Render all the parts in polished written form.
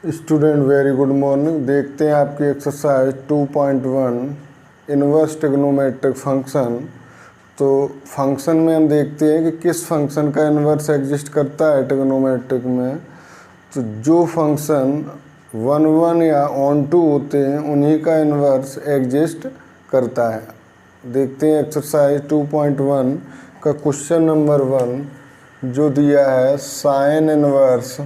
Student very good morning. देखते हैं आपकी एक्सरसाइज 2.1 इन्वर्स ट्रिग्नोमेट्रिक फंक्शन। तो फंक्शन में हम देखते हैं कि किस फंक्शन का इन्वर्स एग्जिस्ट करता है ट्रिग्नोमेट्रिक में। तो जो फंक्शन 1 या ऑन टू होते हैं उन्हीं का इन्वर्स एग्जिस्ट करता है। देखते हैं एक्सरसाइज 2.1 का क्वेश्चन नंबर 1 जो दिया है साइन इन्वर्स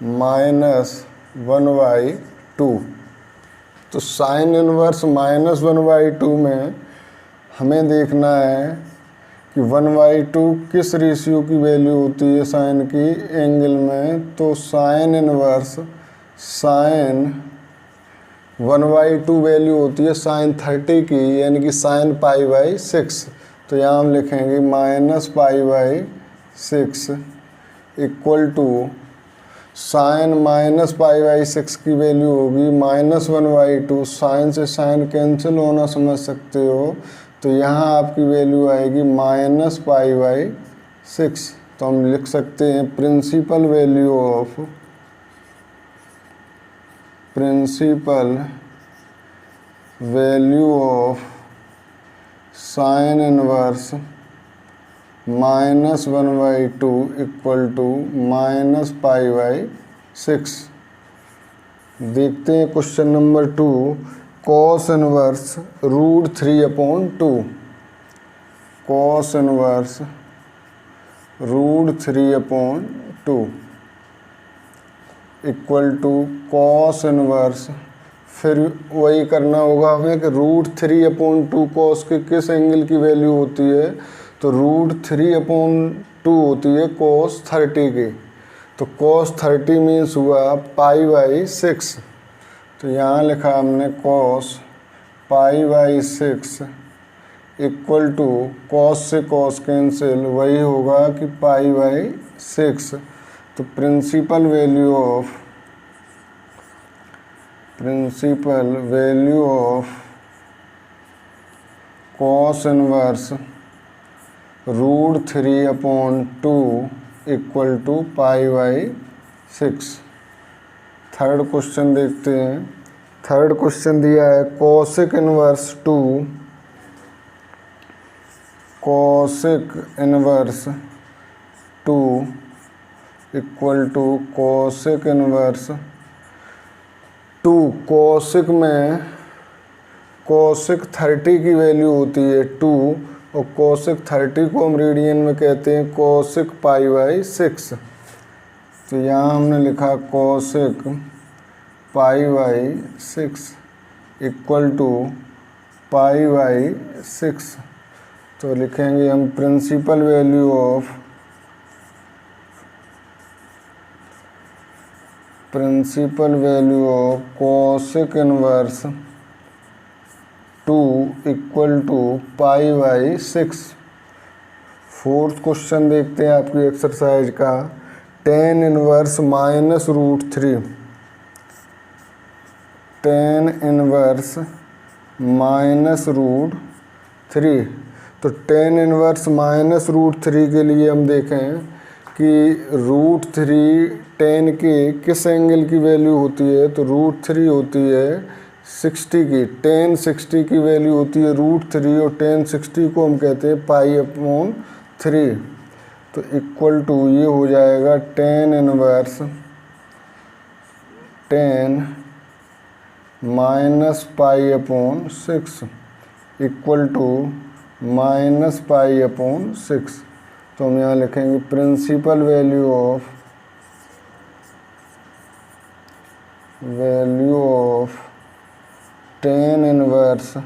-1/2। तो साइन इन्वर्स -1/2 में हमें देखना है कि 1/2 किस रेशियो की वैल्यू होती है साइन की एंगल में। तो साइन इन्वर्स साइन 1/2 वैल्यू होती है साइन 30 की, यानी कि साइन π/6। तो यहाँ हम लिखेंगे -π/6 इक्वल टू साइन -π/6 की वैल्यू होगी -1/2। साइन से साइन कैंसिल होना समझ सकते हो, तो यहाँ आपकी वैल्यू आएगी -π/6। तो हम लिख सकते हैं principal value of sine inverse -1/2 equal to -π/6। देखते हैं question number 2 cos inverse √3/2। Cos inverse √3/2 equal to cos inverse, फिर वही करना होगा हमें कि √3/2 कॉस के किस एंगल की वैल्यू होती है। तो √3/2 होती है cos 30 की। तो cos 30 मीन्स हुआ π/6। तो यहाँ लिखा हमने cos π/6 इक्वल टू cos से cos कैंसिल, वही होगा कि π/6। तो principal value of cos inverse √3/2 equal to π/6। Third question देखते हैं। थर्ड क्वेश्चन दिया है cosec inverse 2 equal to cosec inverse 2। cosec में cosec 30 की वैल्यू होती है 2, और cosec 30 को हम रेडियन में कहते हैं cosec π/6। तो यहाँ हमने लिखा cosec π/6 इक्वल टू π/6। तो लिखेंगे हम principal value of cosec inverse 2 equal to π/6। Fourth question देखते हैं आपकी एक्सरसाइज का tan इनवर्स -√3। tan inverse -√3। तो tan इनवर्स -√3 के लिए हम देखें कि √3 tan के किस एंगल की वैल्यू होती है। तो √3 होती है 60 की। tan 60 की वैल्यू होती है √3, और tan 60 को हम कहते हैं π/3। तो इक्वल टू ये हो जाएगा tan इनवर्स -π/6 इक्वल टू -π/6। तो हम यहाँ लिखेंगे principal value of tan inverse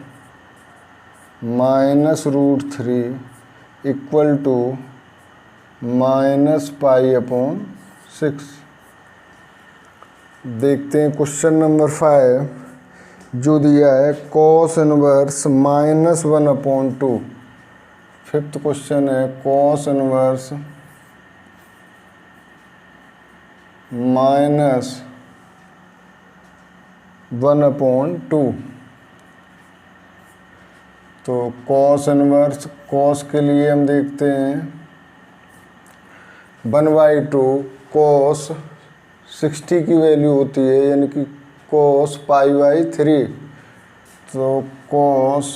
-√3 equal to -π/6। देखते हैं क्वेश्चन नंबर 5 जो दिया है cos इनवर्स -1/2। फिफ्थ क्वेश्चन है cos इनवर्स -1/2। तो cos इनवर्स, cos के लिए हम देखते हैं 1/2 cos 60 की वैल्यू होती है, यानी कि cos π/3, तो cos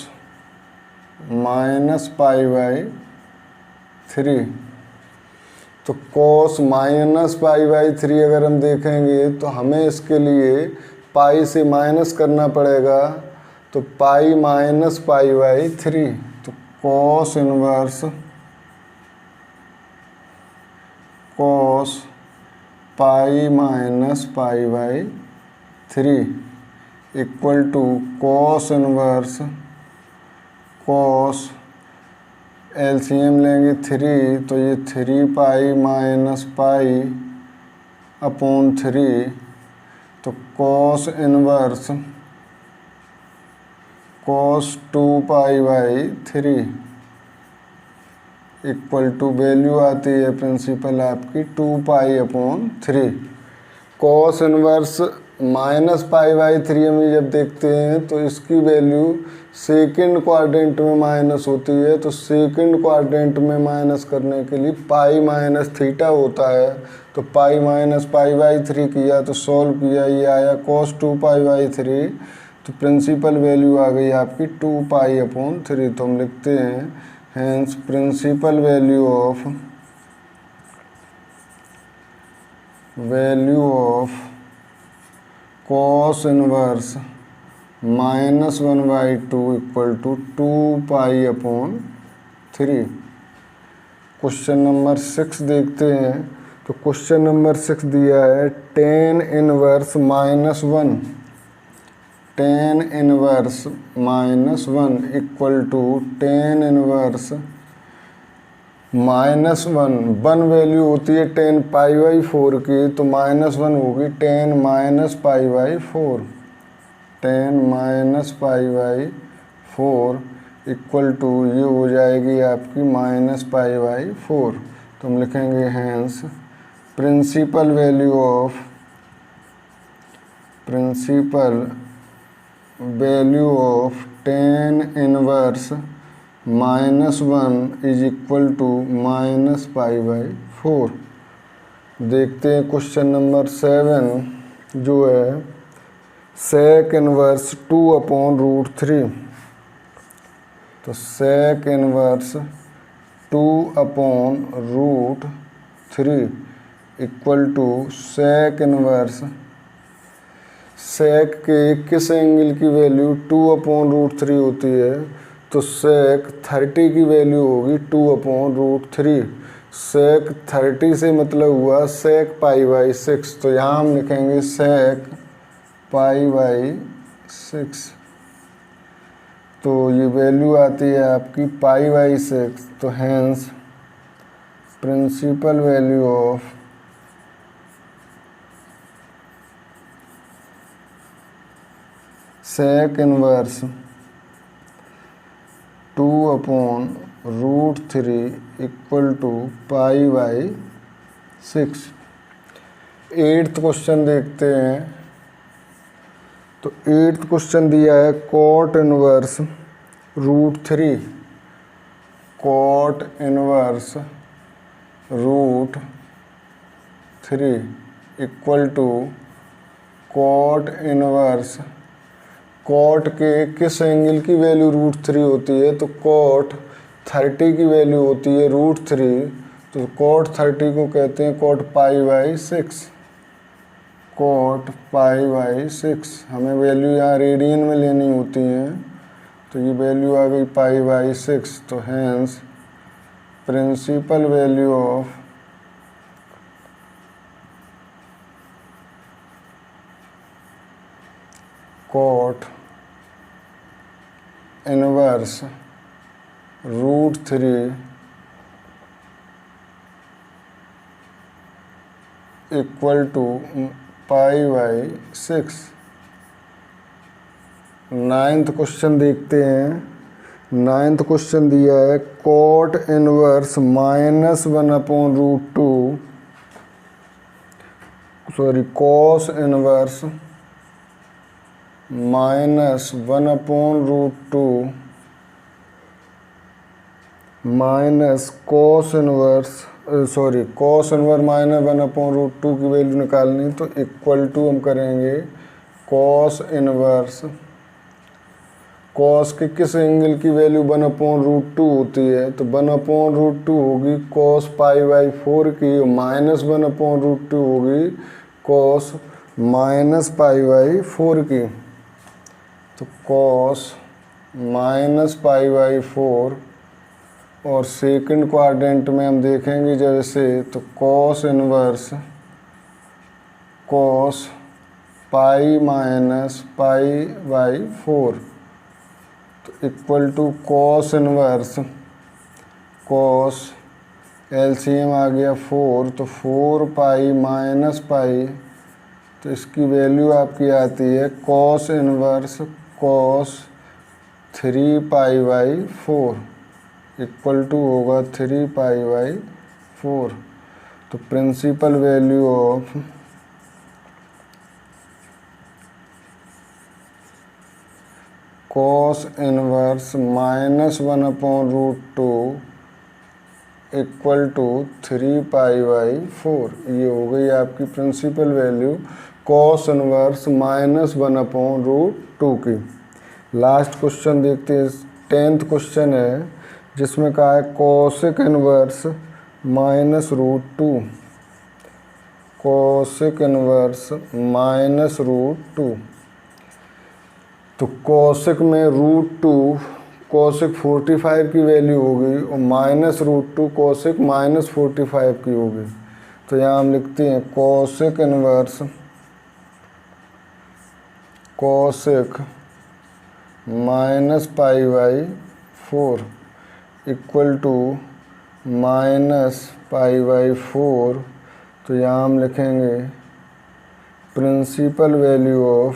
-π/3, तो cos -π/3 अगर हम देखेंगे तो हमें इसके लिए पाई से माइनस करना पड़ेगा, तो पाई -π/3, तो cos inverse cos π-π/3 equal to cos inverse cos, LCM लेंगे 3, तो ये 3π-π/3, तो cos inverse cos 2π/3 equal to value आती है प्रिंसिपल आपकी 2π/3। cos इनवर्स -π/3 में जब देखते हैं तो इसकी वैल्यू सेकंड क्वाड्रेंट में माइनस होती है, तो सेकंड क्वाड्रेंट में माइनस करने के लिए पाई माइनस थीटा होता है, तो पाई -π/3 किया तो सॉल्व किया, ये आया cos 2π/3, तो प्रिंसिपल वैल्यू आ गई आपकी 2π/3। तो हम लिखते हैं hence principal value of cos inverse -1/2 equal to 2π/3। Question number 6 देखते हैं। तो क्वेश्चन नंबर 6 दिया है tan inverse -1, tan inverse -1 equal to tan inverse -1 value होती है tan π/4 की, तो -1 होगी tan -π/4, tan -π/4 इक्वल टू ये हो जाएगी आपकी -π/4। तो हम लिखेंगे hence principal value of tan inverse -1 is equal to -π/4। देखते हैं क्वेश्चन नंबर 7 जो है sec इनवर्स 2/√3, तो sec inverse 2/√3 equal to sec inverse, sec के किस एंगल की वैल्यू 2/√3 होती है, तो sec 30 की वैल्यू होगी 2/√3। sec 30 से मतलब हुआ sec π/6, तो यहाँ हम लिखेंगे sec π/6, तो ये वैल्यू आती है आपकी π/6। तो hence principal value of sec inverse 2/√3 equal to π/6। 8th question देखते हैं। तो 8th क्वेश्चन दिया है cot inverse √3, cot inverse √3 equal to cot inverse, cot के किस एंगल की वैल्यू √3 होती है, तो cot 30 की वैल्यू होती है √3, तो cot 30 को कहते हैं cot π/6, cot π/6। हमें वैल्यू यहाँ रेडियन में लेनी होती है, तो ये वैल्यू आ गई π/6। तो hence principal value of cot inverse √3 equal to π/6। 9th question देखते हैं। 9th क्वेश्चन दिया है cot inverse -1/√2, cos inverse -1/√2 minus cos inverse sorry cos inverse minus 1/√2 की वैल्यू निकालनी, तो इक्वल टू हम करेंगे कॉस इनवर्स, कॉस के किस एंगल की वैल्यू 1/√2 होती है, तो 1/√2 होगी कॉस π/4 की, और माइनस 1/√2 होगी कॉस माइनस π/4 की। तो कॉस माइनस π/4, और सेकंड क्वाड्रेंट में हम देखेंगे जैसे, तो cos inverse cos pi minus π/4, तो equal to cos inverse cos, LCM आ गया 4, तो 4π माइनस पाई, तो इसकी वैल्यू आपकी आती है cos inverse cos 3π/4 equal to होगा 3π/4। तो principal value of cos inverse minus 1/√2 equal to 3π/4, ये हो गई आपकी principal value cos inverse minus 1/√2 की। लास्ट क्वेश्चन देखते हैं, 10th क्वेश्चन है, जिसमें कहा है कोसेक इनवर्स -√2, कोसेक इनवर्स -√2। तो कोसेक में √2 कोसेक 45 की वैल्यू होगी, और -√2 कोसेक -45 की होगी। तो यहाँ हम लिखते हैं cosec inverse cosec -π/4 equal to -π/4। तो यहाँ हम लिखेंगे principal value of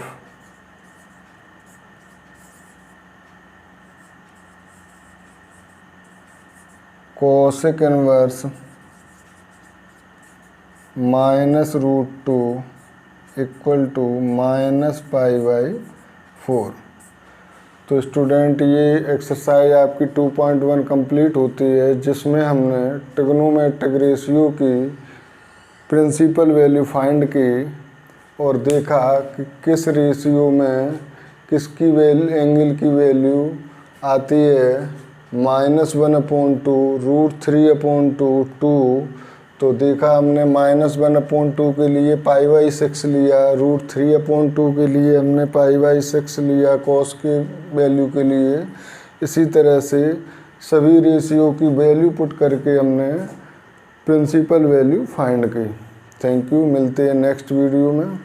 cosec inverse -√2 equal to -π/4। तो स्टूडेंट, ये एक्सरसाइज आपकी 2.1 कंप्लीट होती है, जिसमें हमने ट्रिग्नोमेट्रिक रेशियो की प्रिंसिपल वैल्यू फाइंड की, और देखा कि किस रेशियो में किसकी एंगल की वैल्यू आती है -1/2 √3/2। तो देखा हमने -1/2 के लिए π/6 लिया, √3/2 के लिए हमने π/6 लिया कॉस के वैल्यू के लिए। इसी तरह से सभी रेशियो की वैल्यू पुट करके हमने प्रिंसिपल वैल्यू फाइंड की। थैंक यू, मिलते हैं नेक्स्ट वीडियो में।